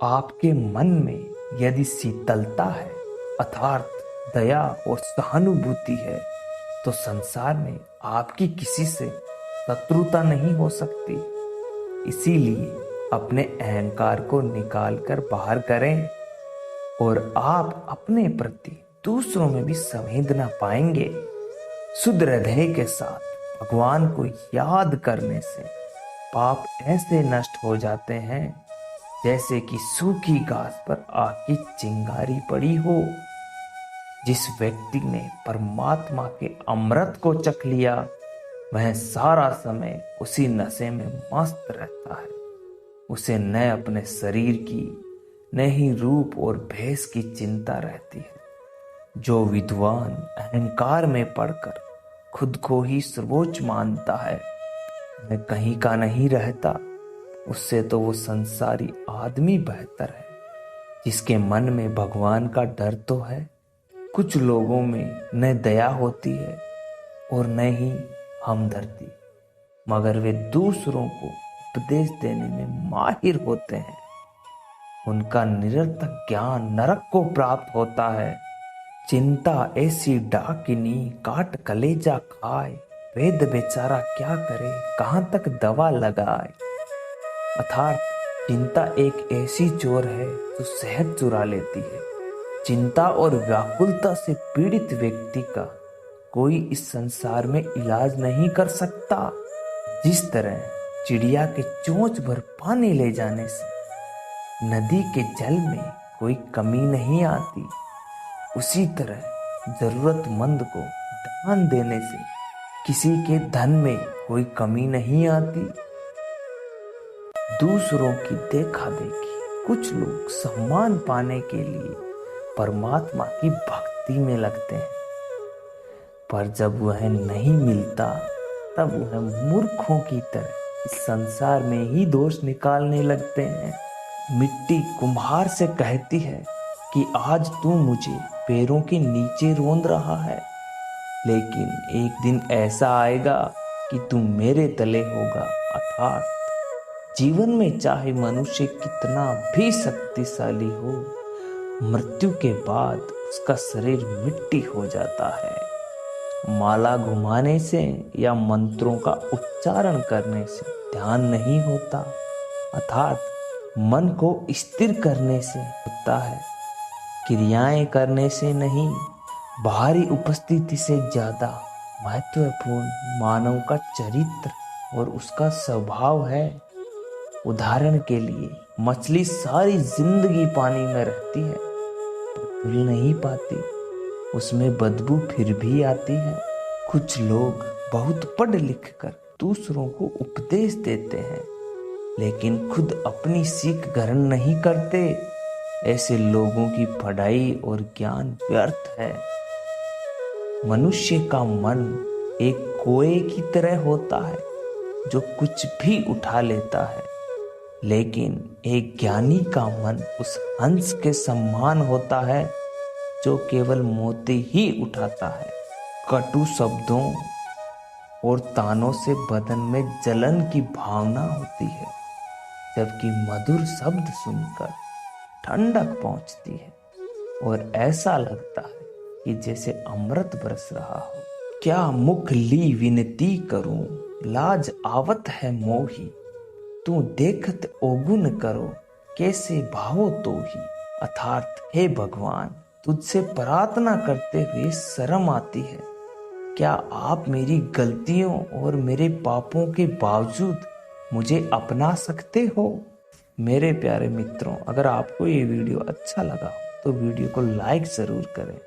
आपके मन में यदि शीतलता है अर्थात दया और सहानुभूति है तो संसार में आपकी किसी से शत्रुता नहीं हो सकती। इसीलिए अपने अहंकार को निकाल कर बाहर करें और आप अपने प्रति दूसरों में भी संवेदना पाएंगे। शुद्ध हृदय के साथ भगवान को याद करने से पाप ऐसे नष्ट हो जाते हैं जैसे कि सूखी घास पर आग की चिंगारी पड़ी हो। जिस व्यक्ति ने परमात्मा के अमृत को चख लिया वह सारा समय उसी नशे में मस्त रहता है। उसे न अपने शरीर की न ही रूप और भेष की चिंता रहती है। जो विद्वान अहंकार में पड़कर खुद को ही सर्वोच्च मानता है वह कहीं का नहीं रहता। उससे तो वो संसारी आदमी बेहतर है जिसके मन में भगवान का डर तो है। कुछ लोगों में न दया होती है और न ही हमदर्दी, मगर वे दूसरों को उपदेश देने में माहिर होते हैं। उनका निरर्थक ज्ञान नरक को प्राप्त होता है। चिंता ऐसी डाकिनी काट कलेजा खाए, वेद बेचारा क्या करे कहाँ तक दवा लगाए। अर्थात चिंता एक ऐसी चोर है जो शहद चुरा लेती है। चिंता और व्याकुलता से पीड़ित व्यक्ति का कोई इस संसार में इलाज नहीं कर सकता। जिस तरह चिड़िया के चोंच भर पानी ले जाने से नदी के जल में कोई कमी नहीं आती, उसी तरह जरूरतमंद को दान देने से किसी के धन में कोई कमी नहीं आती। दूसरों की देखा देखी कुछ लोग सम्मान पाने के लिए परमात्मा की भक्ति में लगते हैं, पर जब वह नहीं मिलता तब वह मूर्खों की तरह इस संसार में ही दोष निकालने लगते हैं। मिट्टी कुम्हार से कहती है कि आज तू मुझे पैरों के नीचे रौंद रहा है, लेकिन एक दिन ऐसा आएगा कि तू मेरे तले होगा। अर्थात जीवन में चाहे मनुष्य कितना भी शक्तिशाली हो, मृत्यु के बाद उसका शरीर मिट्टी हो जाता है। माला घुमाने से या मंत्रों का उच्चारण करने से ध्यान नहीं होता, अर्थात मन को स्थिर करने से होता है, क्रियाएं करने से नहीं। बाहरी उपस्थिति से ज्यादा महत्वपूर्ण मानव का चरित्र और उसका स्वभाव है। उदाहरण के लिए मछली सारी जिंदगी पानी में रहती है पर पुल नहीं पाती, उसमें बदबू फिर भी आती है। कुछ लोग बहुत पढ़ लिख कर दूसरों को उपदेश देते हैं लेकिन खुद अपनी सीख ग्रहण नहीं करते। ऐसे लोगों की पढ़ाई और ज्ञान व्यर्थ है। मनुष्य का मन एक कोए की तरह होता है जो कुछ भी उठा लेता है, लेकिन एक ज्ञानी का मन उस हंस के समान होता है जो केवल मोती ही उठाता है। कटु शब्दों और तानों से बदन में जलन की भावना होती है, जबकि मधुर शब्द सुनकर ठंडक पहुंचती है और ऐसा लगता है कि जैसे अमृत बरस रहा हो। क्या मुख ली विनती करूं, लाज आवत है मोही, तू देखत ओगुन करो, कैसे भावो तो ही। अर्थात हे भगवान, तुझसे प्रार्थना करते हुए शर्म आती है। क्या आप मेरी गलतियों और मेरे पापों के बावजूद मुझे अपना सकते हो? मेरे प्यारे मित्रों, अगर आपको ये वीडियो अच्छा लगा तो वीडियो को लाइक ज़रूर करें।